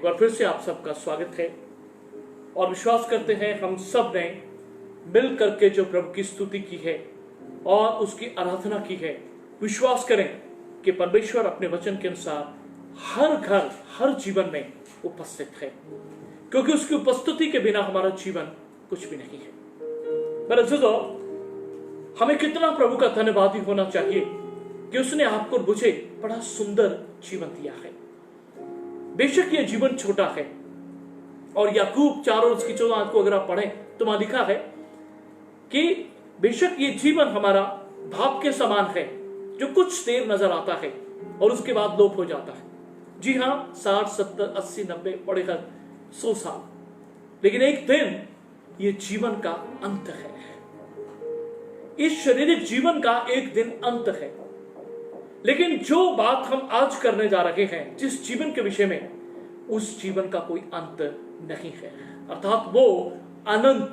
एक बार फिर से आप सबका स्वागत है और विश्वास करते हैं हम सब ने मिल करके जो प्रभु की स्तुति की है और उसकी आराधना की है। विश्वास करें कि परमेश्वर अपने वचन के अनुसार हर घर हर जीवन में उपस्थित है, क्योंकि उसकी उपस्थिति के बिना हमारा जीवन कुछ भी नहीं है। मेरे अज़ीज़ों, हमें कितना प्रभु का धन्यवादी होना चाहिए कि उसने आपको और मुझे बड़ा सुंदर जीवन दिया है। बेशक ये जीवन छोटा है और याकूब 4 और उसकी 14 को अगर आप पढ़ें तो वहां लिखा है कि बेशक ये जीवन हमारा भाप के समान है जो कुछ देर नजर आता है और उसके बाद लोप हो जाता है। जी हाँ, 60, 70, 80, 90 पड़ेगा 100 साल, लेकिन एक दिन ये जीवन का अंत है। इस शारीरिक जीवन का एक दिन अंत है, लेकिन जो बात हम आज करने जा रहे हैं जिस जीवन के विषय में, उस जीवन का कोई अंत नहीं है, अर्थात वो अनंत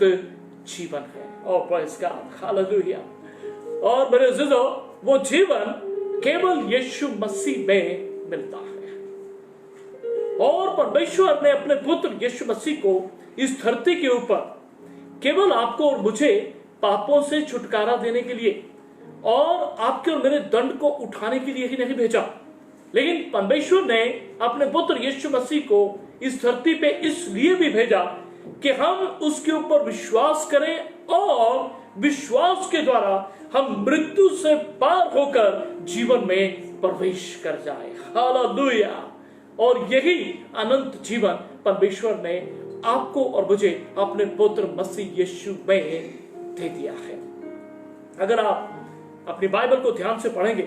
जीवन है। और प्रेज़ गॉड, हालेलुया। और मेरे अज़ीज़ों, वो जीवन केवल यीशु मसीह में मिलता है और परमेश्वर ने अपने पुत्र यीशु मसीह को इस धरती के ऊपर केवल आपको और मुझे पापों से छुटकारा देने के लिए और आपके और मेरे दंड को उठाने के लिए ही नहीं भेजा, लेकिन परमेश्वर ने अपने पुत्र यीशु मसीह को इस धरती पे इसलिए भी भेजा कि हम उसके ऊपर विश्वास करें और विश्वास के द्वारा हम मृत्यु से पार होकर जीवन में प्रवेश कर जाए। हालेलुया। और यही अनंत जीवन परमेश्वर ने आपको और मुझे अपने पुत्र मसीह यीशु में दे दिया है। अगर आप अपनी बाइबल को ध्यान से पढ़ेंगे,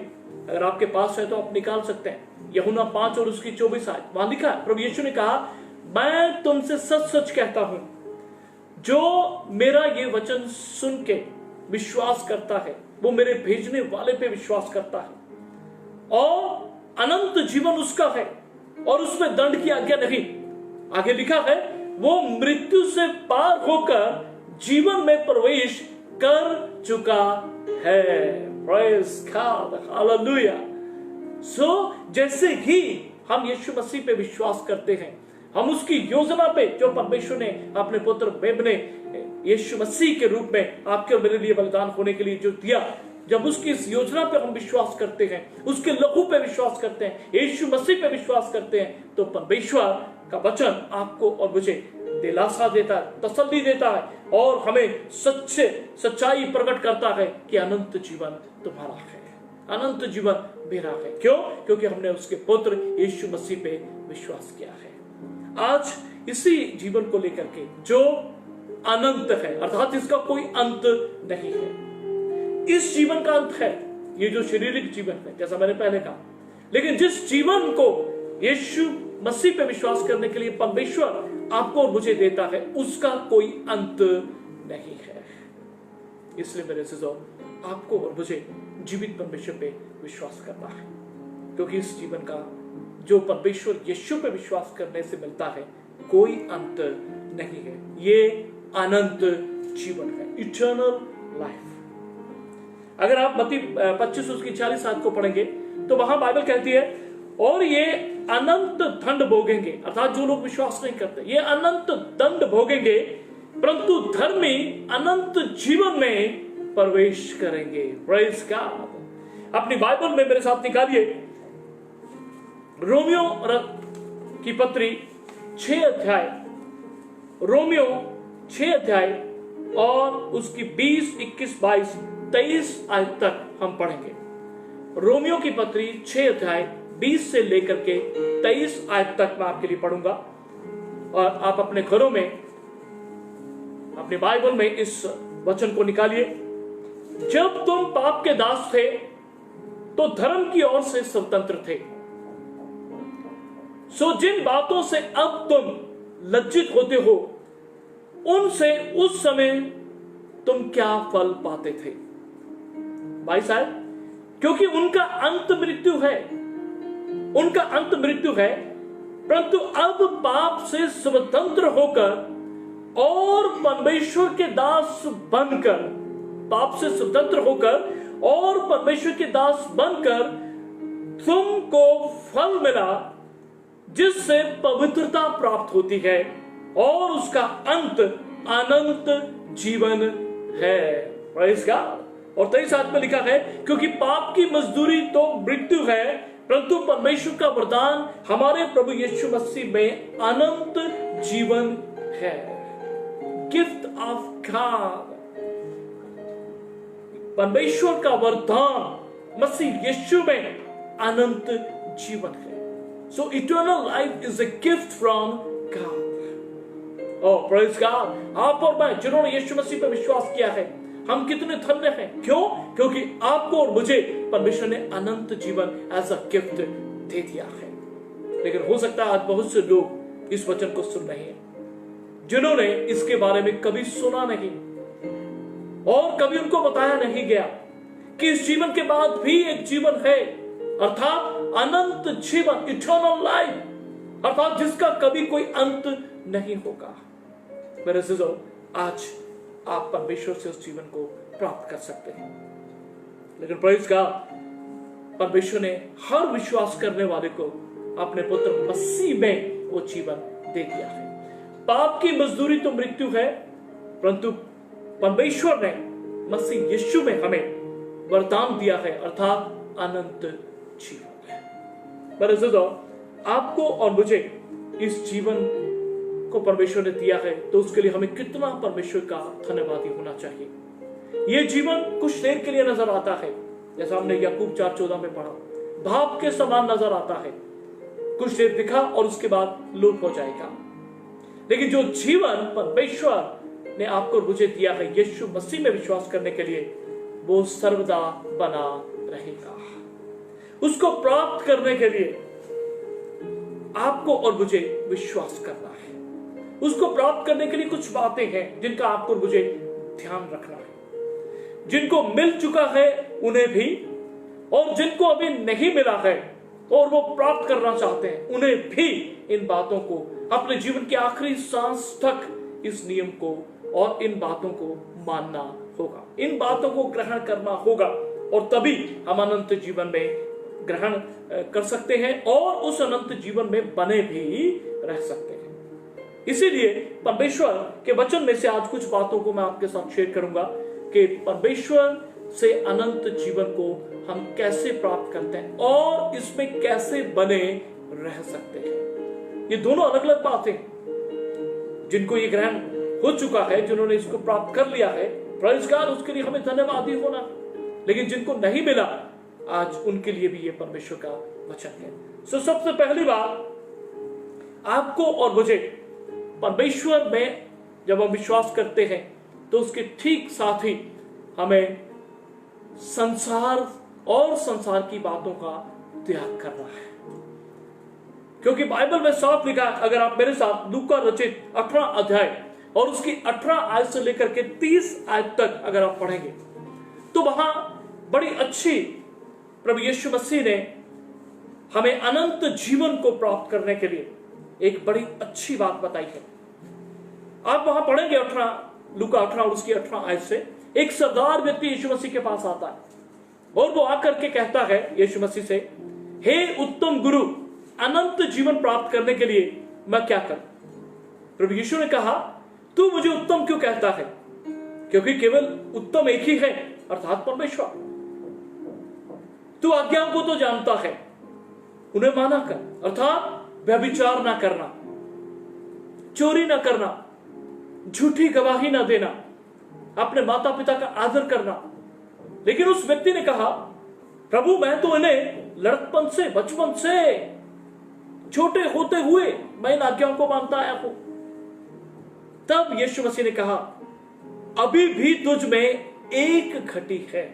अगर आपके पास है तो आप निकाल सकते हैं, यूहन्ना 5 और उसकी 24 आयत। वहां लिखा है, प्रभु यीशु ने कहा, मैं तुमसे सच सच कहता हूं, जो मेरा ये वचन सुन के विश्वास करता है वो मेरे भेजने वाले पे विश्वास करता है और अनंत जीवन उसका है और उसमें दंड की आज्ञा नहीं। आगे लिखा है, वो मृत्यु से पार होकर जीवन में प्रवेश कर चुका है। Praise God, hallelujah. सो जैसे ही हम यीशु मसीह पे विश्वास करते हैं, हम उसकी योजना पे जो परमेश्वर ने अपने पुत्र बेबने यीशु मसीह के रूप में आपके और मेरे लिए बलिदान होने के लिए जो दिया, जब उसकी इस योजना पे हम विश्वास करते हैं, उसके लहू पे विश्वास करते हैं, यीशु मसीह पे विश्वास करते हैं, तो परमेश्वर का वचन आपको और मुझे दिलासा देता है, तसल्ली देता है और हमें सच्चाई प्रकट करता है कि अनंत जीवन तुम्हारा है, अनंत जीवन मेरा है। क्यों? क्योंकि हमने उसके पुत्र यीशु मसीह पे विश्वास किया है। आज इसी जीवन को लेकर के जो अनंत है, अर्थात इसका कोई अंत नहीं है। इस जीवन का अंत है ये जो शारीरिक जीवन है, जैसा मैंने पहले कहा, लेकिन जिस जीवन को यीशु मसीह पे विश्वास करने के लिए परमेश्वर आपको और मुझे देता है, उसका कोई अंत नहीं है। इसलिए मेरे अज़ीज़ों, आपको और मुझे जीवित परमेश्वर पे विश्वास करना है, क्योंकि इस जीवन का जो परमेश्वर यीशु पे विश्वास करने से मिलता है कोई अंत नहीं है। ये अनंत जीवन है, इटर्नल लाइफ। अगर आप मत्ती 25 उसकी 40 आयत को पढ़ेंगे तो वहां बाइबल कहती है, और ये अनंत दंड भोगेंगे, अर्थात जो लोग विश्वास नहीं करते ये अनंत दंड भोगेंगे, परंतु धर्मी अनंत जीवन में प्रवेश करेंगे। Praise God. अपनी बाइबल में मेरे साथ निकालिए रोमियो की पत्री 6 अध्याय, रोमियो 6 अध्याय और उसकी 20, 21, 22, 23 आयत तक हम पढ़ेंगे। रोमियो की पत्री 6 अध्याय 20 से लेकर के 23 आयत तक मैं आपके लिए पढ़ूंगा और आप अपने घरों में अपने बाइबल में इस वचन को निकालिए। जब तुम पाप के दास थे तो धर्म की ओर से स्वतंत्र थे, सो जिन बातों से अब तुम लज्जित होते हो उनसे उस समय तुम क्या फल पाते थे। भाई साहब, क्योंकि उनका अंत मृत्यु है, उनका अंत मृत्यु है, परंतु अब पाप से स्वतंत्र होकर और परमेश्वर के दास बनकर, पाप से स्वतंत्र होकर और परमेश्वर के दास बनकर तुमको फल मिला जिससे पवित्रता प्राप्त होती है और उसका अंत अनंत जीवन है। Praise God. और 23 में लिखा है, क्योंकि पाप की मजदूरी तो मृत्यु है, परंतु परमेश्वर का वरदान हमारे प्रभु यीशु मसीह में अनंत जीवन है। गिफ्ट ऑफ गॉड, परमेश्वर का वरदान मसीह यीशु में अनंत जीवन है। So eternal life is a gift from God. Oh praise God. आप और मैं जिन्होंने यीशु मसीह पर विश्वास किया है, हम कितने धन्य हैं। क्यों? क्योंकि आपको और मुझे परमेश्वर ने अनंत जीवन एज अ गिफ्ट दे दिया है। लेकिन हो सकता है आज बहुत से लोग इस वचन को सुन रहे हैं जिन्होंने इसके बारे में कभी सुना नहीं और कभी उनको बताया नहीं गया कि इस जीवन के बाद भी एक जीवन है, अर्थात अनंत जीवन, इटर्नल लाइफ, अर्थात जिसका कभी कोई अंत नहीं होगा। मेरे अजीजों, आज आप परमेश्वर से उस जीवन को प्राप्त कर सकते हैं। लेकिन प्रेज़ गॉड, परमेश्वर ने हर विश्वास करने वाले को अपने पुत्र मसीह में वो जीवन दे दिया है। पाप की मजदूरी तो मृत्यु है, परंतु परमेश्वर ने मसीह यीशु में हमें वरदान दिया है, अर्थात अनंत जीवन है। मेरे अजीजों, आपको और मुझे इस जीवन को परमेश्वर ने दिया है, तो उसके लिए हमें कितना परमेश्वर का धन्यवादी होना चाहिए। यह जीवन कुछ देर के लिए नजर आता है, जैसा हमने याकूब 4:14 में पढ़ा, भाप के समान नजर आता है, कुछ देर दिखा और उसके बाद लोप हो जाएगा। लेकिन जो जीवन परमेश्वर ने आपको मुझे दिया है यीशु मसीह में विश्वास करने के लिए, वो सर्वदा बना रहेगा। उसको प्राप्त करने के लिए आपको और मुझे विश्वास करना है। उसको प्राप्त करने के लिए कुछ बातें हैं जिनका आपको और मुझे ध्यान रखना है। जिनको मिल चुका है उन्हें भी, और जिनको अभी नहीं मिला है और वो प्राप्त करना चाहते हैं उन्हें भी, इन बातों को अपने जीवन के आखिरी सांस तक इस नियम को और इन बातों को मानना होगा, इन बातों को ग्रहण करना होगा, और तभी हम अनंत जीवन में ग्रहण कर सकते हैं और उस अनंत जीवन में बने भी रह सकते हैं। इसीलिए परमेश्वर के वचन में से आज कुछ बातों को मैं आपके साथ शेयर करूंगा कि परमेश्वर से अनंत जीवन को हम कैसे प्राप्त करते हैं और इसमें कैसे बने रह सकते हैं। ये दोनों अलग अलग बातें, जिनको ये ग्रहण हो चुका है, जिन्होंने इसको प्राप्त कर लिया है, प्रेज़ गॉड, उसके लिए हमें धन्यवादी होना। लेकिन जिनको नहीं मिला, आज उनके लिए भी ये परमेश्वर का वचन है। सो सबसे पहली बात, आपको और मुझे परमेश्वर में जब हम विश्वास करते हैं तो उसके ठीक साथ ही हमें संसार और संसार की बातों का त्याग करना है। क्योंकि बाइबल में साफ लिखा है, अगर आप मेरे साथ लूका रचित 18 अध्याय और उसकी 18 आयत से लेकर के 30 आयत तक अगर आप पढ़ेंगे तो वहां बड़ी अच्छी प्रभु यीशु मसीह ने हमें अनंत जीवन को प्राप्त करने के लिए एक बड़ी अच्छी बात बताई है। आप वहां पढ़ेंगे 18 लूका 18 और उसकी 18 आयत से, एक सरदार व्यक्ति यीशु मसीह के पास आता है और वो आकर के कहता है यीशु मसीह से, हे उत्तम गुरु, अनंत जीवन प्राप्त करने के लिए मैं क्या करूं? प्रभु यीशु ने कहा, तू मुझे उत्तम क्यों कहता है? क्योंकि केवल उत्तम एक ही है, अर्थात परमेश्वर। तू आज्ञाओं को तो जानता है, उन्हें माना कर, अर्थात व्यभिचार ना करना, चोरी ना करना, झूठी गवाही ना देना, अपने माता पिता का आदर करना। लेकिन उस व्यक्ति ने कहा, प्रभु मैं तो इन्हें लड़कपन से, बचपन से, छोटे होते हुए मैं इन आज्ञाओं को मानता आया हूं। तब यीशु मसीह ने कहा, अभी भी तुझ में एक घटी है,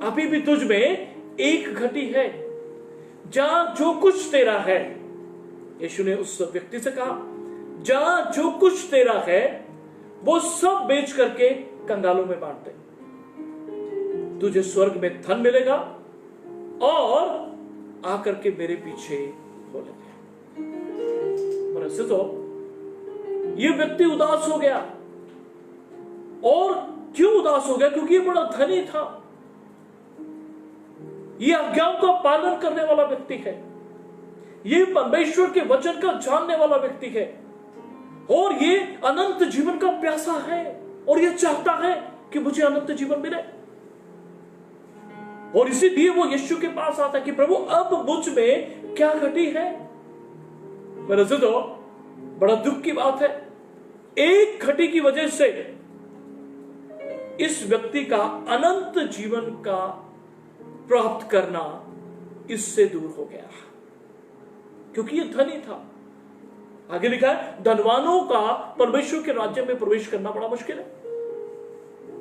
अभी भी तुझ में एक घटी है, जा जो कुछ तेरा है। यीशु ने उस व्यक्ति से कहा, जा जो कुछ तेरा है वो सब बेच करके कंगालों में बांट दे, तुझे स्वर्ग में धन मिलेगा और आकर के मेरे पीछे हो लगे। तो ये व्यक्ति उदास हो गया। और क्यों उदास हो गया? क्योंकि ये बड़ा धनी था, ये आज्ञाओं का पालन करने वाला व्यक्ति है, ये परमेश्वर के वचन का जानने वाला व्यक्ति है और ये अनंत जीवन का प्यासा है और ये चाहता है कि मुझे अनंत जीवन मिले। और इसीलिए वो यीशु के पास आता है कि प्रभु अब मुझ में क्या घटी है। मेरे अज़ीज़ों, बड़ा दुख की बात है, एक घटी की वजह से इस व्यक्ति का अनंत जीवन का प्राप्त करना इससे दूर हो गया, क्योंकि ये धनी था। आगे लिखा है, धनवानों का परमेश्वर के राज्य में प्रवेश करना बड़ा मुश्किल है,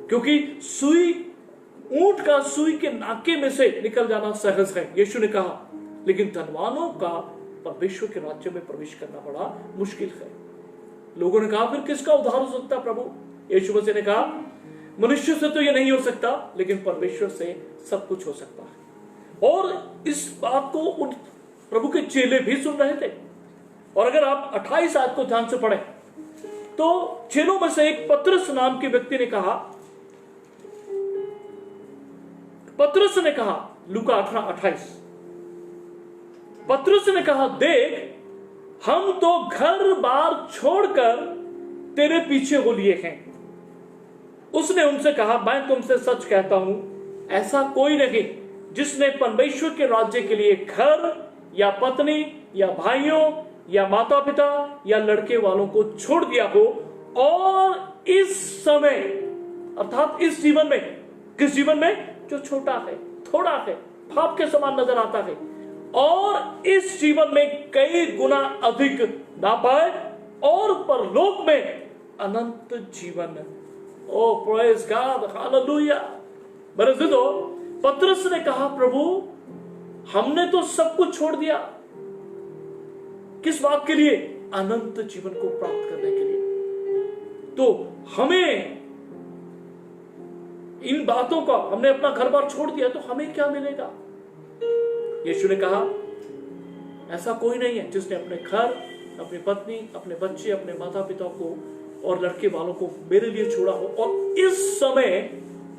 क्योंकि सुई, ऊंट का सुई के नाके में से निकल जाना सहज है, यीशु ने कहा, लेकिन धनवानों का परमेश्वर के राज्य में प्रवेश करना बड़ा मुश्किल है। लोगों ने कहा, फिर किसका उद्धार हो सकता प्रभु? यीशु मसीह ने कहा, मनुष्य से तो यह नहीं हो सकता, लेकिन परमेश्वर से सब कुछ हो सकता है। और इस बात को उन प्रभु के चेले भी सुन रहे थे। और अगर आप 28 आयत को ध्यान से पढ़ें तो चेलों में से एक पतरस नाम के व्यक्ति ने कहा, पतरस ने कहा, लूका 18:28, पतरस ने कहा, देख हम तो घर बार छोड़कर तेरे पीछे हो लिए हैं। उसने उनसे कहा, मैं तुमसे सच कहता हूं, ऐसा कोई नहीं जिसने परमेश्वर के राज्य के लिए घर या पत्नी या भाइयों या माता पिता या लड़के वालों को छोड़ दिया हो और इस समय, अर्थात इस जीवन में, किस जीवन में? जो छोटा है, थोड़ा है, पाप के समान नजर आता है, और इस जीवन में कई गुना अधिक ना पाए और परलोक में अनंत जीवन। ओ प्रेज गॉड, हालेलुया। मेरे अज़ीज़ों, पतरस ने कहा, प्रभु हमने तो सब कुछ छोड़ दिया, किस बात के लिए? अनंत जीवन को प्राप्त करने के लिए। तो हमें इन बातों का, हमने अपना घर बार छोड़ दिया तो हमें क्या मिलेगा? यीशु ने कहा, ऐसा कोई नहीं है जिसने अपने घर, अपनी पत्नी, अपने बच्चे, अपने माता पिता को और लड़के वालों को मेरे लिए छोड़ा हो और इस समय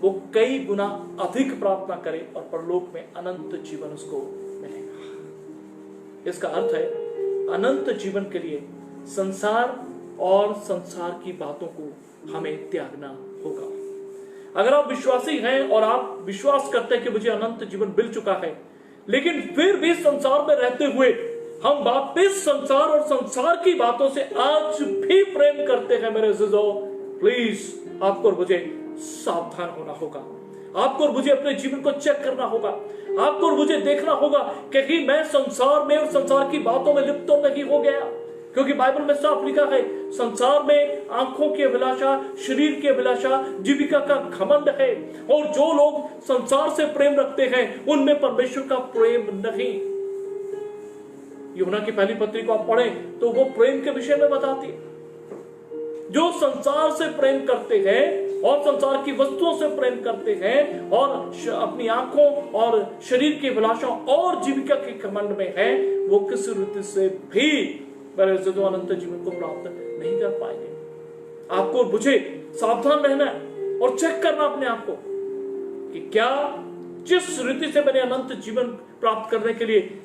वो कई गुना अधिक प्रार्थना करे और परलोक में अनंत जीवन उसको मिलेगा। इसका अर्थ है, अनंत जीवन के लिए संसार और संसार की बातों को हमें त्यागना होगा। अगर आप विश्वासी हैं और आप विश्वास करते हैं कि मुझे अनंत जीवन मिल चुका है, लेकिन फिर भी संसार में रहते हुए हम वापिस संसार और संसार की बातों से आज भी प्रेम करते हैं, मेरे अज़ीज़ों, प्लीज आपको और मुझे सावधान होना होगा। आपको और मुझे अपने जीवन को चेक करना होगा। आपको और मुझे देखना होगा कि मैं संसार में और संसार की बातों में लिप्त तो नहीं हो गया, क्योंकि बाइबल में साफ लिखा है, संसार में आंखों की अभिलाषा, शरीर की अभिलाषा, जीविका का घमंड है, और जो लोग संसार से प्रेम रखते हैं उनमें परमेश्वर का प्रेम नहीं। यूहन्ना की पहली पत्री को आप पढ़ें तो वो प्रेम के विषय में बताती है। जो संसार से प्रेम करते हैं और संसार की वस्तुओं से प्रेम करते हैं और अपनी आंखों और शरीर की अभिलाषाओं और जीविका के घमंड में है, वो किसी रीति से भी मेरे अज़ीज़ों अनंत जीवन को प्राप्त नहीं कर पाएंगे। आपको मुझे सावधान रहना है और चेक करना अपने आप को कि क्या जिस रीति से मैंने अनंत जीवन प्राप्त करने के लिए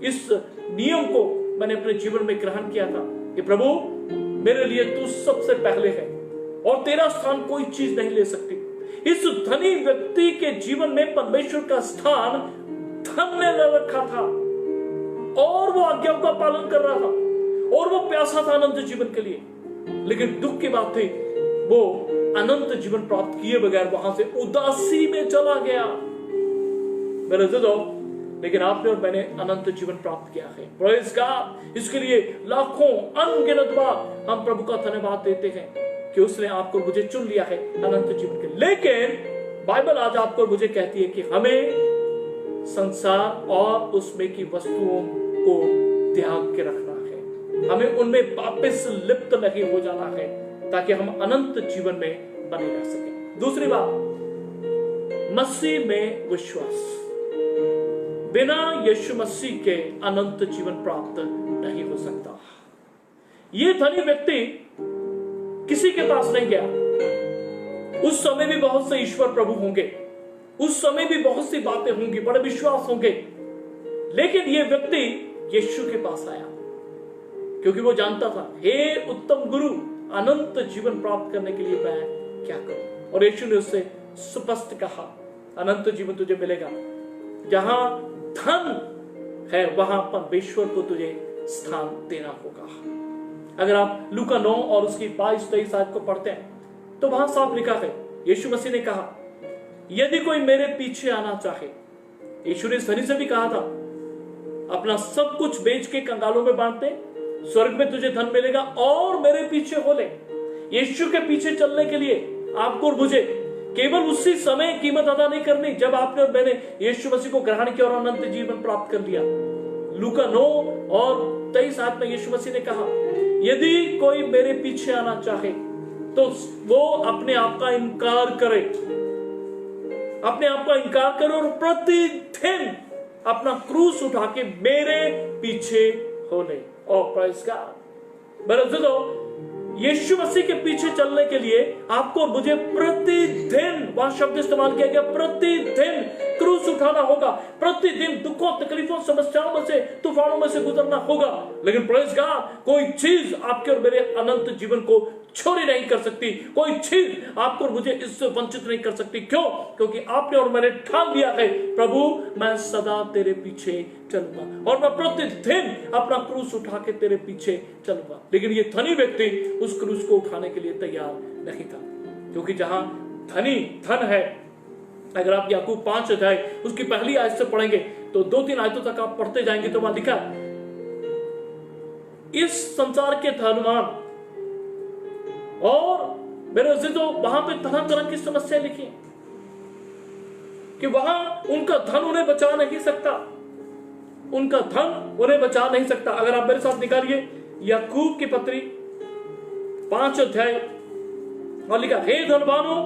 इस नियम को मैंने अपने जीवन में ग्रहण किया था कि प्रभु मेरे लिए तू सबसे पहले है और तेरा स्थान कोई चीज नहीं ले सकती। इस धनी व्यक्ति के जीवन में परमेश्वर का स्थान धन ने ले रखा था और वो आज्ञाओं का पालन कर रहा था और वो प्यासा था अनंत जीवन के लिए, लेकिन दुख की बात थी वो अनंत जीवन प्राप्त किए बगैर वहां से उदासी में चला गया। मेरे अज़ीज़ों, लेकिन आपने और मैंने अनंत जीवन प्राप्त किया है, प्रेज़ गॉड। इसके लिए लाखों अनगिनत बार हम प्रभु का धन्यवाद देते हैं कि उसने आपको मुझे चुन लिया है अनंत जीवन के। लेकिन बाइबल आज आपको मुझे कहती है कि हमें संसार और उसमें की वस्तुओं को त्याग के रखना है, हमें उनमें वापस लिप्त नहीं हो जाना है ताकि हम अनंत जीवन में बने रह सके। दूसरी बात, मसीह में विश्वास। बिना यीशु मसीह के अनंत जीवन प्राप्त नहीं हो सकता। यह धनी व्यक्ति किसी के पास नहीं गया। उस समय भी बहुत से ईश्वर प्रभु होंगे, उस समय भी बहुत सी बातें होंगी, बड़े विश्वास होंगे, लेकिन यह व्यक्ति यीशु के पास आया, क्योंकि वो जानता था, हे उत्तम गुरु, अनंत जीवन प्राप्त करने के लिए मैं क्या करूं? और यीशु ने उससे स्पष्ट कहा, अनंत जीवन तुझे मिलेगा, जहां धन है वहां परमेश्वर को तुझे स्थान देना होगा। अगर आप लूका 9 और उसकी 22-23 आयत को पढ़ते हैं तो वहां साफ लिखा है, यीशु मसीह ने कहा, यदि कोई मेरे पीछे आना चाहे, यीशु ने धनी से भी कहा था, अपना सब कुछ बेच के कंगालों में बांट दे, स्वर्ग में तुझे धन मिलेगा और मेरे पीछे हो ले। यीशु के पीछे चलने के लिए आपको और मुझे केवल उसी समय कीमत अदा नहीं करनी जब आपने और मैंने यीशु मसीह को ग्रहण किया और अनंत जीवन प्राप्त कर लिया। लूका 9 और 23 आयत में यीशु मसीह ने कहा, यदि कोई मेरे पीछे आना चाहे तो वो अपने आप का इनकार करे, अपने आप का इनकार करे और प्रतिदिन अपना क्रूस उठा के मेरे पीछे हो ले। और प्रेज़ गॉड, मेरे दोस्तों, यीशु मसीह के पीछे चलने के लिए आपको मुझे प्रतिदिन, वहां शब्द इस्तेमाल किया गया, प्रतिदिन क्रूस उठाना होगा, प्रतिदिन दुखों, तकलीफों, समस्याओं में से, तूफानों में से गुजरना होगा। लेकिन प्रेज़ गॉड, कोई चीज आपके और मेरे अनंत जीवन को चोरी नहीं कर सकती, कोई चीज आपको और मुझे इससे वंचित नहीं कर सकती। क्यों? क्योंकि आपने और मैंने ठान लिया है, प्रभु मैं सदा तेरे पीछे चलूंगा और मैं प्रतिदिन अपना क्रूस उठा के तेरे पीछे चलूंगा। लेकिन ये धनी व्यक्ति उस क्रूस को उठाने के लिए तैयार नहीं था, क्योंकि जहां धन है, अगर आप याकूब 5 अध्याय उसकी पहली आयत से पढ़ेंगे तो 2-3 आयतों तक आप पढ़ते जाएंगे तो वहां लिखा, इस संसार के धनवान, और मेरे अजीजों वहां पे तरह तरह की समस्या लिखी कि वहां उनका धन उन्हें बचा नहीं सकता, उनका धन उन्हें बचा नहीं सकता। अगर आप मेरे साथ निकालिए याकूब की पत्री 5 अध्याय और लिखा, हे धनवानों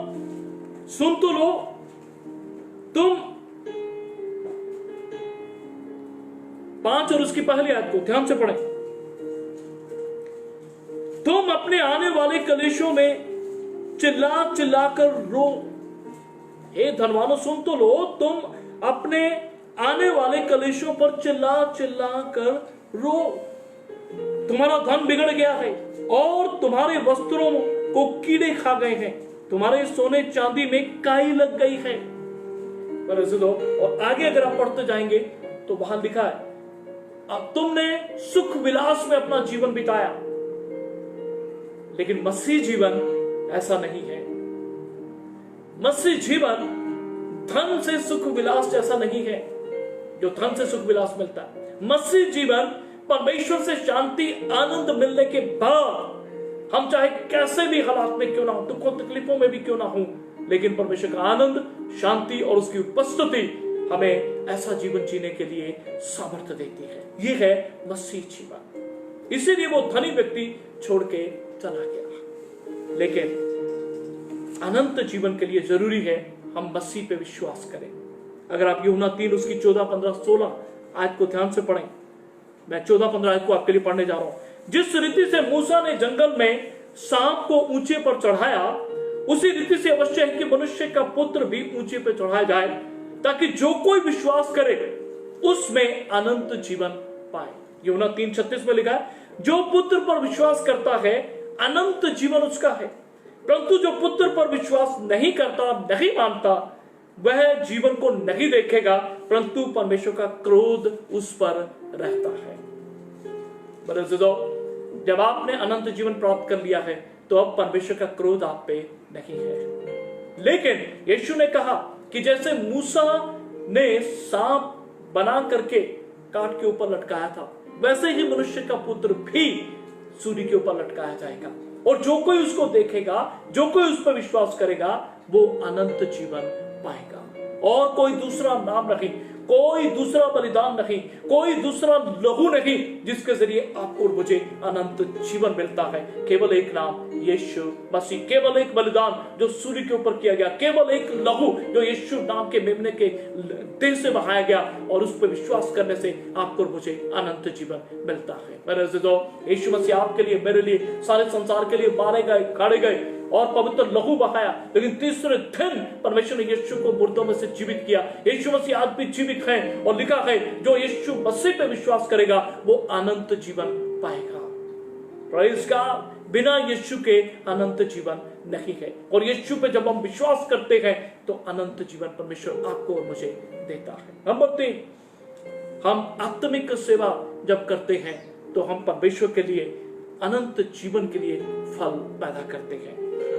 सुन तो लो, तुम 5 और उसकी पहली आयत को ध्यान से पढ़ें, तुम अपने आने वाले कलेशों में चिल्ला चिल्ला कर रो। हे धनवानों सुन तो लो, तुम अपने आने वाले कलेशों पर चिल्ला चिल्ला कर रो। तुम्हारा धन बिगड़ गया है और तुम्हारे वस्त्रों को कीड़े खा गए हैं, तुम्हारे सोने चांदी में काई लग गई है। और आगे अगर आप पढ़ते जाएंगे तो वहां लिखा है, अब तुमने सुख विलास में अपना जीवन बिताया, लेकिन मसीह जीवन ऐसा नहीं है। मसीह जीवन धन से सुख विलास जैसा नहीं है, जो धन से सुख विलास मिलता है। मसीह जीवन परमेश्वर से शांति, आनंद मिलने के बाद हम चाहे कैसे भी हालात में क्यों ना हो, दुखों तकलीफों में भी क्यों ना हो, लेकिन परमेश्वर का आनंद, शांति और उसकी उपस्थिति हमें ऐसा जीवन जीने के लिए सामर्थ्य देती है। यह है मसीह जीवन। इसीलिए वो धनी व्यक्ति छोड़ के चला गया। लेकिन अनंत जीवन के लिए जरूरी है हम मसीह पे विश्वास करें। अगर आप यूहन्ना 3 उसकी 14, 15, 16 आयत को ध्यान से पढ़ें, मैं 14-15 आयत को आपके लिए पढ़ने जा रहा हूं। जिस रीति से मूसा ने जंगल में सांप को ऊंचे पर चढ़ाया, उसी रीति से अवश्य है कि मनुष्य का पुत्र भी ऊंचे पर चढ़ाया जाए, ताकि जो कोई विश्वास करे उसमें अनंत जीवन पाए। यूहन्ना 3:36 में लिखा है, जो पुत्र पर विश्वास करता है अनंत जीवन उसका है, परंतु जो पुत्र पर विश्वास नहीं करता, नहीं मानता, वह जीवन को नहीं देखेगा, परंतु परमेश्वर का क्रोध उस पर रहता है। जब आपने अनंत जीवन प्राप्त कर लिया है तो अब परमेश्वर का क्रोध आप पे नहीं है। लेकिन यीशु ने कहा कि जैसे मूसा ने सांप बना करके काट के ऊपर लटकाया था, वैसे ही मनुष्य का पुत्र भी सूर्य के ऊपर लटकाया जाएगा, और जो कोई उसको देखेगा, जो कोई उस पर विश्वास करेगा, वो अनंत जीवन पाएगा। और कोई दूसरा नाम नहीं, कोई दूसरा बलिदान नहीं, कोई दूसरा लहू नहीं जिसके जरिए आपको और मुझे अनंत जीवन मिलता है। केवल एक नाम, यीशु मसीह। केवल एक बलिदान जो सूर्य के ऊपर किया गया, केवल एक लहू जो यीशु नाम के मेमने के देह से बहाया गया, और उस पर विश्वास करने से आपको और मुझे अनंत जीवन मिलता है। मेरे अज़ीज़ों, यीशु मसीह आपके लिए, मेरे लिए, सारे संसार के लिए मारे गए, गाड़े गए, और पवित्र लहू बहाया, लेकिन तीसरे दिन परमेश्वर ने यीशु को मुर्दों में से जीवित किया। यीशु मसीह आज भी जीवित है और लिखा है जो यीशु मसीह पे विश्वास करेगा वो अनंत जीवन पाएगा। प्रेज़ गॉड, बिना यीशु के अनंत जीवन नहीं है। और यीशु पे जब हम विश्वास करते हैं तो अनंत जीवन परमेश्वर आपको और मुझे देता है। नंबर 3, हम आत्मिक सेवा जब करते हैं तो हम परमेश्वर के लिए अनंत जीवन के लिए फल पैदा करते हैं।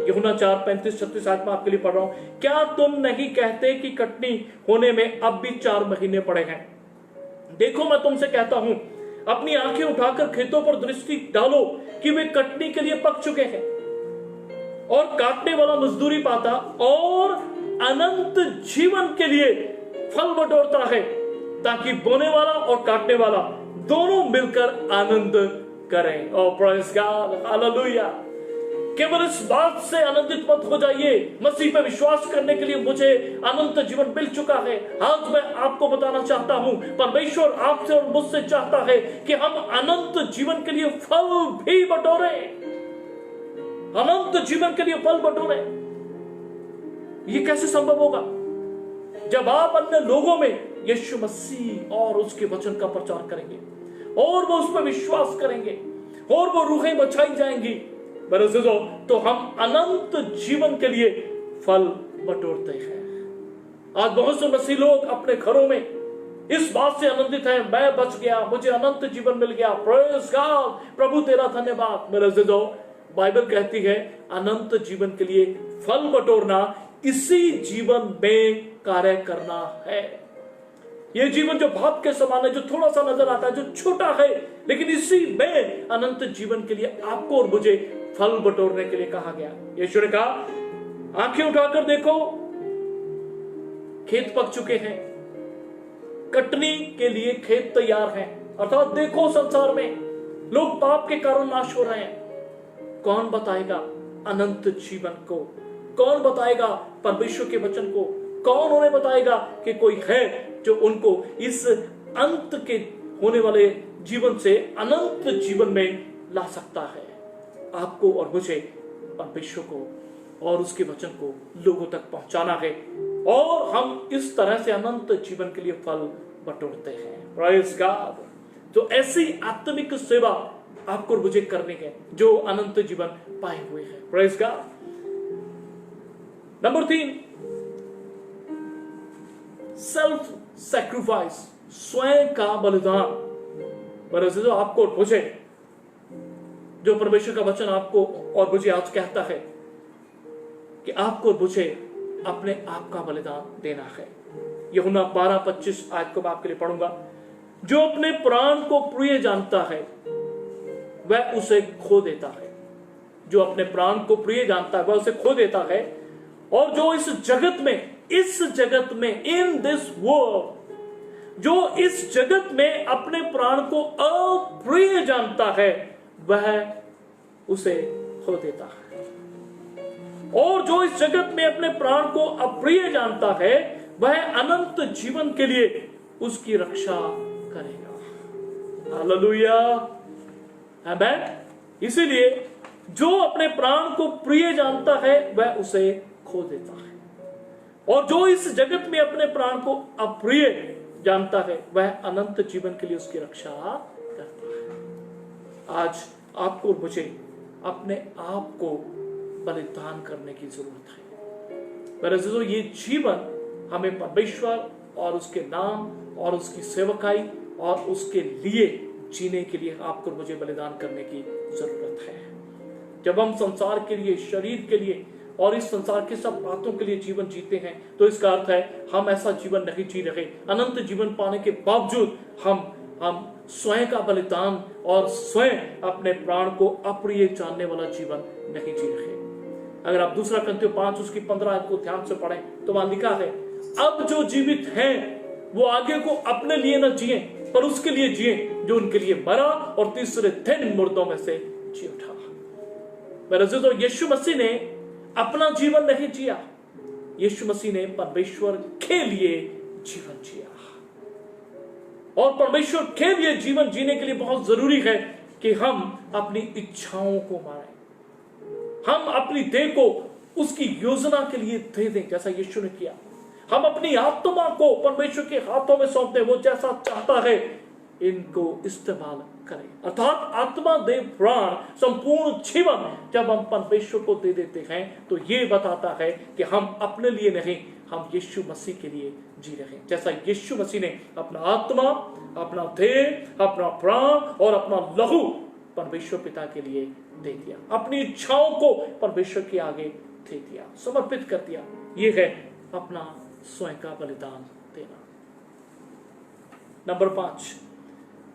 यूहन्ना 4:35-36 में आपके लिए पढ़ रहा हूं। क्या तुम नहीं कहते कि कटनी होने में अब भी 4 महीने पड़े हैं? देखो मैं तुमसे कहता हूं, अपनी आंखें उठाकर खेतों पर दृष्टि डालो कि वे कटनी के लिए पक चुके हैं और काटने वाला मजदूरी पाता और अनंत जीवन के लिए फल बटोरता है, ताकि बोने वाला और काटने वाला दोनों मिलकर आनंद करें। और प्रेज़ गॉड, हालेलुया। केवल इस बात से आनंदित मत हो जाइए, मसीह पे विश्वास करने के लिए मुझे अनंत जीवन मिल चुका है। आज मैं आपको बताना चाहता हूं, परमेश्वर आपसे और मुझसे चाहता है कि हम अनंत जीवन के लिए फल भी बटोरें, अनंत जीवन के लिए फल बटोरें। ये कैसे संभव होगा? जब आप अन्य लोगों में यीशु मसीह और उसके वचन का प्रचार करेंगे और वो उस पर विश्वास करेंगे और वो रूहें बचाई जाएंगी, तो हम अनंत जीवन के लिए फल बटोरते हैं। आज बहुत से मसीह लोग अपने घरों में इस बात से आनंदित हैं, मैं बच गया, मुझे अनंत जीवन मिल गया। प्रेज़ गॉड, प्रभु तेरा धन्यवाद। मेरे अज़ीज़ों, बाइबल कहती है अनंत जीवन के लिए फल बटोरना इसी जीवन में कार्य करना है। ये जीवन जो भाप के समान है, जो थोड़ा सा नजर आता है, जो छोटा है, लेकिन इसी में अनंत जीवन के लिए आपको और मुझे फल बटोरने के लिए कहा गया। यीशु ने कहा आंखें उठाकर देखो, खेत पक चुके हैं, कटनी के लिए खेत तैयार है। अर्थात देखो, संसार में लोग पाप के कारण नाश हो रहे हैं। कौन बताएगा अनंत जीवन को? कौन बताएगा परमेश्वर के वचन को? कौन उन्हें बताएगा कि कोई है जो उनको इस अंत के होने वाले जीवन से अनंत जीवन में ला सकता है? आपको और मुझे परमेश्वर को और उसके वचन को लोगों तक पहुंचाना है और हम इस तरह से अनंत जीवन के लिए फल बटोरते हैं। Praise God. तो ऐसी आत्मिक सेवा आपको और मुझे करनी है जो अनंत जीवन पाए हुए है। Praise God. Number 3, self sacrifice, स्वयं का बलिदान। जो आपको और मुझे, जो परमेश्वर का वचन आपको और मुझे आज कहता है कि आपको और मुझे अपने आप का बलिदान देना है। यूहन्ना 12:25 आयत को मैं आपके लिए पढ़ूंगा। जो अपने प्राण को प्रिय जानता है वह उसे खो देता है। जो अपने प्राण को प्रिय जानता है वह उसे खो देता है, और जो इस जगत में इन दिस वर्ल्ड, जो इस जगत में अपने प्राण को अप्रिय जानता है वह उसे खो देता है। और जो इस जगत में अपने प्राण को अप्रिय जानता है वह अनंत जीवन के लिए उसकी रक्षा करेगा। हालेलुया, आमीन। इसीलिए जो अपने प्राण को प्रिय जानता है वह उसे खो देता है, और जो इस जगत में अपने प्राण को अप्रिय जानता है वह अनंत जीवन के लिए उसकी रक्षा करता है। आज आपको और मुझे अपने आप को बलिदान करने की जरूरत है। मेरे अज़ीज़ों, ये जीवन हमें परमेश्वर और उसके नाम और उसकी सेवकाई और उसके लिए जीने के लिए आपको और मुझे बलिदान करने की जरूरत है। जब हम संसार के लिए, शरीर के लिए और इस संसार के सब बातों के लिए जीवन जीते हैं तो इसका अर्थ है हम ऐसा जीवन नहीं जी रहे। अनंत जीवन पाने के बावजूद हम स्वयं का बलिदान और स्वयं अपने प्राण को अप्रिय जानने वाला जीवन नहीं जी रहे। अगर आप 2 कुरिन्थियों 5 उसकी 15 को ध्यान से पढ़ें तो वहां लिखा है, अब जो जीवित हैं वो आगे को अपने लिए न जिए पर उसके लिए जिए जो उनके लिए मरा और तीसरे दिन मुर्दों में से जी उठा। मेरे अज़ीज़ों, यीशु मसीह ने अपना जीवन नहीं जिया, यीशु मसीह ने परमेश्वर के लिए जीवन जिया। और परमेश्वर के लिए जीवन जीने के लिए बहुत जरूरी है कि हम अपनी इच्छाओं को मारें, हम अपनी देह को उसकी योजना के लिए दे दें जैसा यीशु ने किया। हम अपनी आत्मा को परमेश्वर के हाथों में सौंप दें, वो जैसा चाहता है इनको इस्तेमाल करें। अर्थात आत्मा, देह, प्राण, संपूर्ण जीवन जब हम परमेश्वर को दे देते हैं तो ये बताता है कि हम अपने लिए नहीं, हम यीशु मसीह के लिए जी रहे हैं। जैसा यीशु मसीह ने अपना आत्मा, अपना देह, अपना प्राण और अपना लहू परमेश्वर पिता के लिए दे दिया, अपनी इच्छाओं को परमेश्वर के आगे दे दिया, समर्पित कर दिया। ये है अपना स्वयं का बलिदान देना। नंबर 5,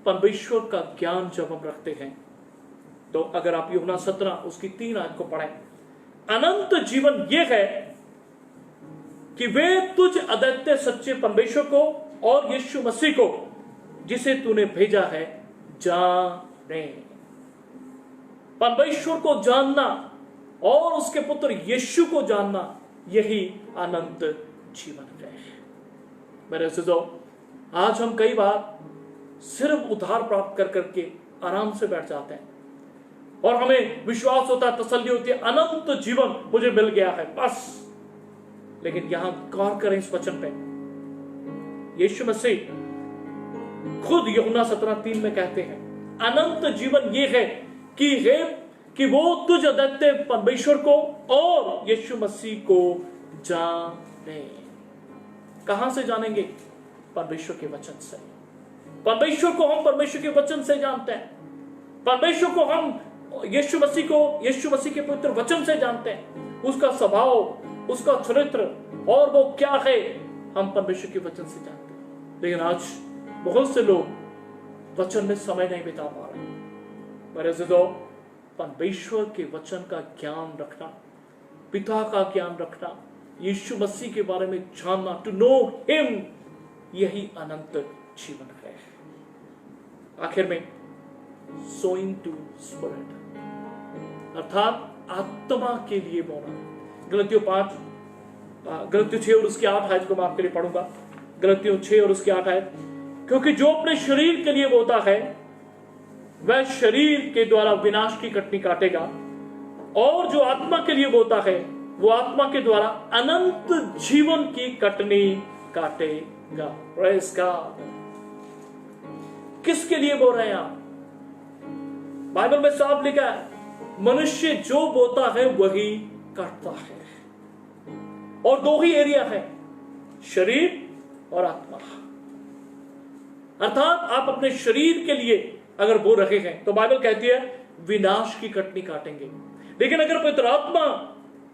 परमेश्वर का ज्ञान जब हम रखते हैं तो अगर आप यूहन्ना 17 उसकी 3 आयत को पढ़ें, अनंत जीवन यह है कि वे तुझ अद्वितीय सच्चे परमेश्वर को और यीशु मसीह को जिसे तूने भेजा है जाने। परमेश्वर को जानना और उसके पुत्र यीशु को जानना, यही अनंत जीवन है। मेरे अज़ीज़ों, आज हम कई बार सिर्फ उद्धार प्राप्त कर करके आराम से बैठ जाते हैं और हमें विश्वास होता है, तसल्ली होती है, अनंत जीवन मुझे मिल गया है बस। लेकिन यहां गौर करें इस वचन पे, यीशु मसीह खुद यूहन्ना 17:3 में कहते हैं, अनंत जीवन ये है कि वो तुझ अद्वितीय परमेश्वर को और यीशु मसीह को जाने। कहां से जानेंगे? परमेश्वर के वचन से। परमेश्वर को हम परमेश्वर के वचन से जानते हैं। परमेश्वर को हम यीशु मसीह के पवित्र वचन से जानते हैं। उसका स्वभाव, उसका चरित्र और वो क्या है, हम परमेश्वर के वचन से जानते हैं। लेकिन आज बहुत से लोग वचन में समय नहीं बिता पा रहे। मेरे अज़ीज़ों, परमेश्वर के वचन का ज्ञान रखना, पिता का ज्ञान रखना, यीशु मसीह के बारे में जानना, टू नो हिम, यही अनंत जीवन है। आखिर में सोइंग टू स्पिरिट, अर्थात आत्मा के लिए बोना। गलतियों 6 और उसकी 8 आयत को मैं आपके लिए पढ़ूंगा। गलतियों 6 और उसकी 8 आयत, क्योंकि जो अपने शरीर के लिए बोता है वह शरीर के द्वारा विनाश की कटनी काटेगा, और जो आत्मा के लिए बोता है वो आत्मा के द्वारा अनंत जीवन की कटनी काटेगा। Praise God. किसके लिए बोल रहे हैं आप? बाइबल में साफ लिखा है, मनुष्य जो बोता है वही काटता है। और 2 ही एरिया है, शरीर और आत्मा। अर्थात आप अपने शरीर के लिए अगर बो रहे हैं तो बाइबल कहती है विनाश की कटनी काटेंगे। लेकिन अगर पवित्र आत्मा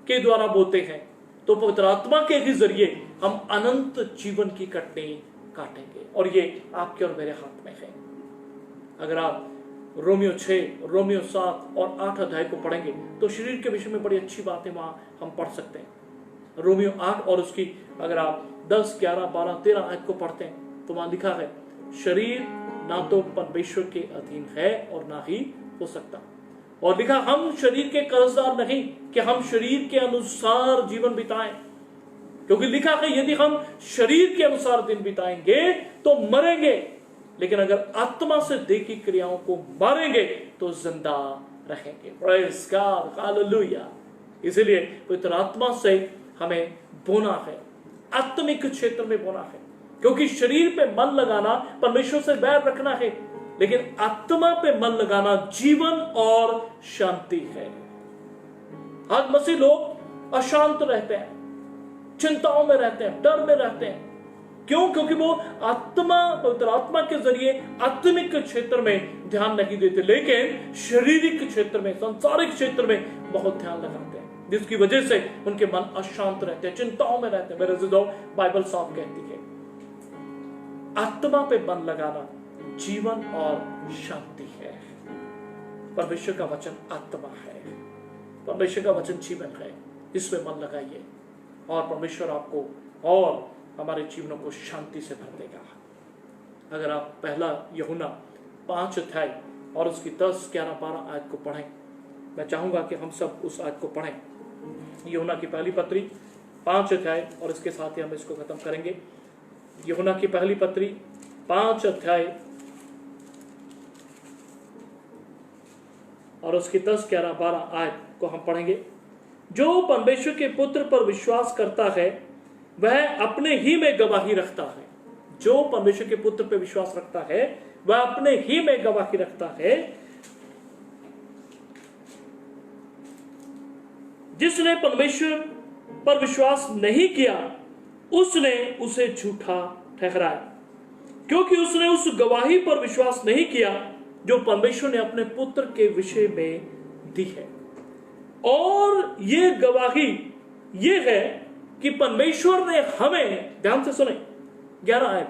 के द्वारा बोते हैं तो पवित्र आत्मा के ही जरिए हम अनंत जीवन की कटनी काटेंगे। और ये आपके और मेरे हाथ में है। अगर आप रोमियो 6, रोमियो 7 और 8 अध्याय को पढ़ेंगे तो शरीर के विषय में बड़ी अच्छी बातें वहां हम पढ़ सकते हैं। रोमियो 8 और उसकी अगर आप 10, 11, 12, 13 आयत को पढ़ते हैं तो वहां लिखा है, शरीर ना तो परमेश्वर के अधीन है और ना ही हो सकता। और लिखा, हम शरीर के कर्जदार नहीं कि हम शरीर के अनुसार जीवन बिताएं, क्योंकि लिखा है यदि हम शरीर के अनुसार दिन बिताएंगे तो मरेंगे, लेकिन अगर आत्मा से देह की क्रियाओं को मारेंगे तो जिंदा रहेंगे। Praise God, hallelujah. इसलिए पवित्र आत्मा से हमें बोना है, आत्मिक क्षेत्र में बोना है, क्योंकि शरीर पे मन लगाना परमेश्वर से बैर रखना है, लेकिन आत्मा पे मन लगाना जीवन और शांति है। आज मसीह लोग अशांत रहते हैं, चिंताओं में रहते हैं, डर में रहते हैं। क्यों? क्योंकि वो आत्मा, पवित्र आत्मा के जरिए आत्मिक क्षेत्र में ध्यान नहीं देते, लेकिन शारीरिक क्षेत्र में, सांसारिक क्षेत्र में बहुत ध्यान लगाते हैं, जिसकी वजह से उनके मन अशांत रहते हैं, चिंताओं में रहते हैं। मेरे अज़ीज़ों, बाइबल साफ कहती है आत्मा पे मन लगाना जीवन और शांति है। परमेश्वर का वचन आत्मा है, परमेश्वर का वचन जीवन है। इसमें मन लगाइए और परमेश्वर आपको और हमारे जीवनों को शांति से भर देगा। अगर आप पहला यूहन्ना 5 अध्याय और उसकी 10, 11, 12 आयत को पढ़ें, मैं चाहूंगा कि हम सब उस आयत को पढ़ें। यूहन्ना की पहली पत्री 5 अध्याय और इसके साथ ही हम इसको खत्म करेंगे। यूहन्ना की पहली पत्री 5 अध्याय और उसकी 10, 11, 12 आयत को हम पढ़ेंगे। जो परमेश्वर के पुत्र पर विश्वास करता है वह अपने ही में गवाही रखता है। जो परमेश्वर के पुत्र पर विश्वास रखता है वह अपने ही में गवाही रखता है। जिसने परमेश्वर पर विश्वास नहीं किया उसने उसे झूठा ठहराया, क्योंकि उसने उस गवाही पर विश्वास नहीं किया जो परमेश्वर ने अपने पुत्र के विषय में दी है। और ये गवाही ये है कि परमेश्वर ने हमें, ध्यान से सुने, 11 आयत,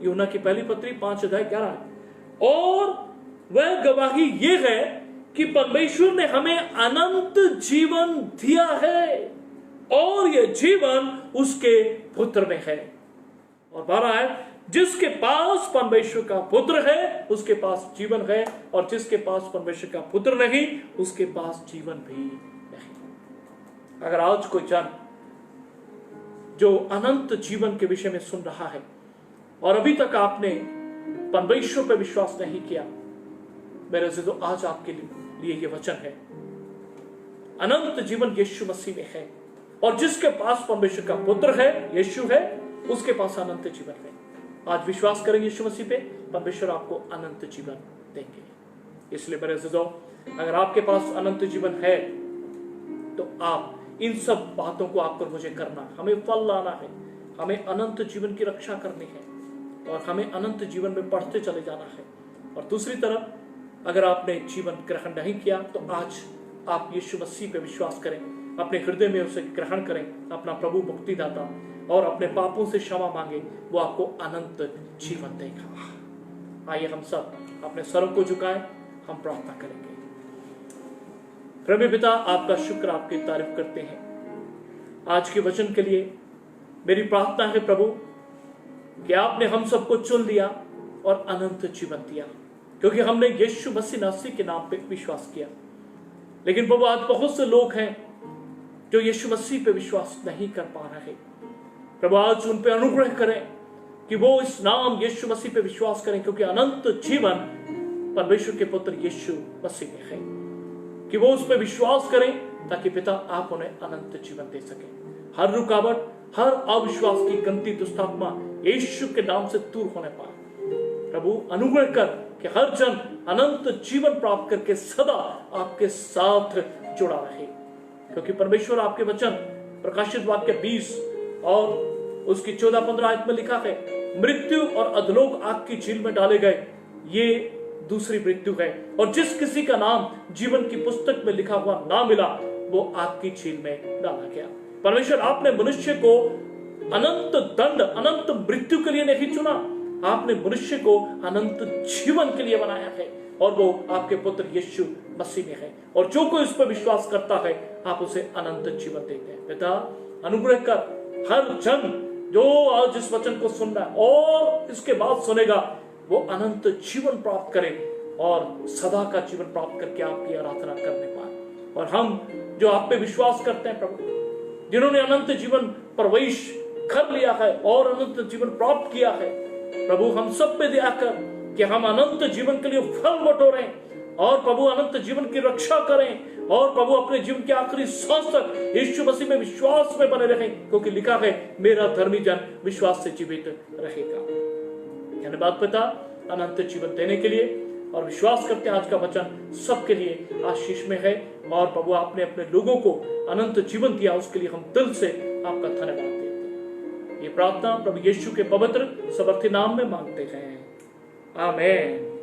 यूहन्ना की पहली पत्री 5 अध्याय 11 आयत। और वह गवाही ये है कि परमेश्वर ने हमें अनंत जीवन दिया है और यह जीवन उसके पुत्र में है। और 12 आयत, जिसके पास परमेश्वर का पुत्र है उसके पास जीवन है, और जिसके पास परमेश्वर का पुत्र नहीं उसके पास जीवन भी नहीं। अगर आज कोई जन जो अनंत जीवन के विषय में सुन रहा है और अभी तक आपने परमेश्वर पर विश्वास नहीं किया, मेरे से तो आज आपके लिए यह वचन है। अनंत जीवन यीशु मसीह में है, और जिसके पास परमेश्वर का पुत्र है, यीशु है, उसके पास अनंत जीवन है। आज विश्वास करेंगे यीशु मसीह पे, परमेश्वर आपको अनंत जीवन देंगे। इसलिए मेरे अज़ीज़ों, अगर आपके पास अनंत जीवन है तो आप इन सब बातों को आपको मुझे करना, हमें फल लाना है, हमें अनंत जीवन की रक्षा करनी है और हमें अनंत जीवन में बढ़ते चले जाना है। और दूसरी तरफ अगर आपने जीवन ग्रहण नहीं किया तो आज आप यीशु मसीह पे विश्वास करें, अपने हृदय में उसे ग्रहण करें अपना प्रभु मुक्तिदाता, और अपने पापों से क्षमा मांगे, वो आपको अनंत जीवन देगा। आइए हम सब अपने सरों को झुकाएं, हम प्रार्थना करेंगे। प्रभु पिता, आपका शुक्र, आपकी तारीफ करते हैं आज के वचन के लिए। मेरी प्रार्थना है प्रभु कि आपने हम सबको चुन लिया और अनंत जीवन दिया, क्योंकि हमने यीशु मसीह नासरी के नाम पे विश्वास किया। लेकिन प्रभु आज बहुत से लोग हैं जो यीशु मसीह पे विश्वास नहीं कर पा रहे। प्रभु आज उन पे अनुग्रह करें कि वो इस नाम यीशु मसीह पे विश्वास करें, क्योंकि अनंत जीवन परमेश्वर के पुत्र यीशु मसीह में है। कि वो उस पे विश्वास करें ताकि पिता आप उन्हें अनंत जीवन दे सके। हर रुकावट, हर अविश्वास की गंदी दुष्टात्मा यीशु के नाम से दूर होने पाए। प्रभु अनुग्रह कर कि हर जन अनंत जीवन प्राप्त करके सदा आपके साथ जुड़ा रहे, क्योंकि परमेश्वर आपके वचन प्रकाशित वाक्य 20 और उसकी 14-15 आयत में लिखा है, मृत्यु और अधोलोक आग की झील में डाले गए, ये दूसरी मृत्यु है, और जिस किसी का नाम जीवन की पुस्तक में लिखा हुआ ना मिला वो आग की झील में डाला गया। परमेश्वर, आपने मनुष्य को अनंत दंड, अनंत मृत्यु के लिए नहीं चुना, आपने मनुष्य को अनंत जीवन के लिए बनाया है, और वो आपके पुत्र यीशु मसीह में है। और जो कोई उस पर विश्वास करता है आप उसे अनंत जीवन देते हैं। पिता अनुग्रह कर, हर जन जो आज इस वचन को सुन रहा है और इसके बाद सुनेगा, वो अनंत जीवन प्राप्त करे और सदा का जीवन प्राप्त करके आपकी आराधना करने पाए। और हम जो आप पे विश्वास करते हैं प्रभु, जिन्होंने अनंत जीवन प्रवेश कर लिया है और अनंत जीवन प्राप्त किया है, प्रभु हम सब पे दया कर कि हम अनंत जीवन के लिए फल बटोरें और प्रभु अनंत जीवन की रक्षा करें, और प्रभु अपने जीवन के आखिरी सांस तक यीशु मसीह में विश्वास में बने रहें, क्योंकि लिखा है मेरा धर्मी जन विश्वास से जीवित रहेगा। धन्यवाद पिता अनंत जीवन देने के लिए, और विश्वास करते हैं आज का वचन सबके लिए आशीष में है, और प्रभु आपने अपने लोगों को अनंत जीवन दिया, उसके लिए हम दिल से आपका धन्यवाद देते हैं। ये प्रार्थना प्रभु यीशु के पवित्र समर्थी नाम में मांगते हैं, आमीन।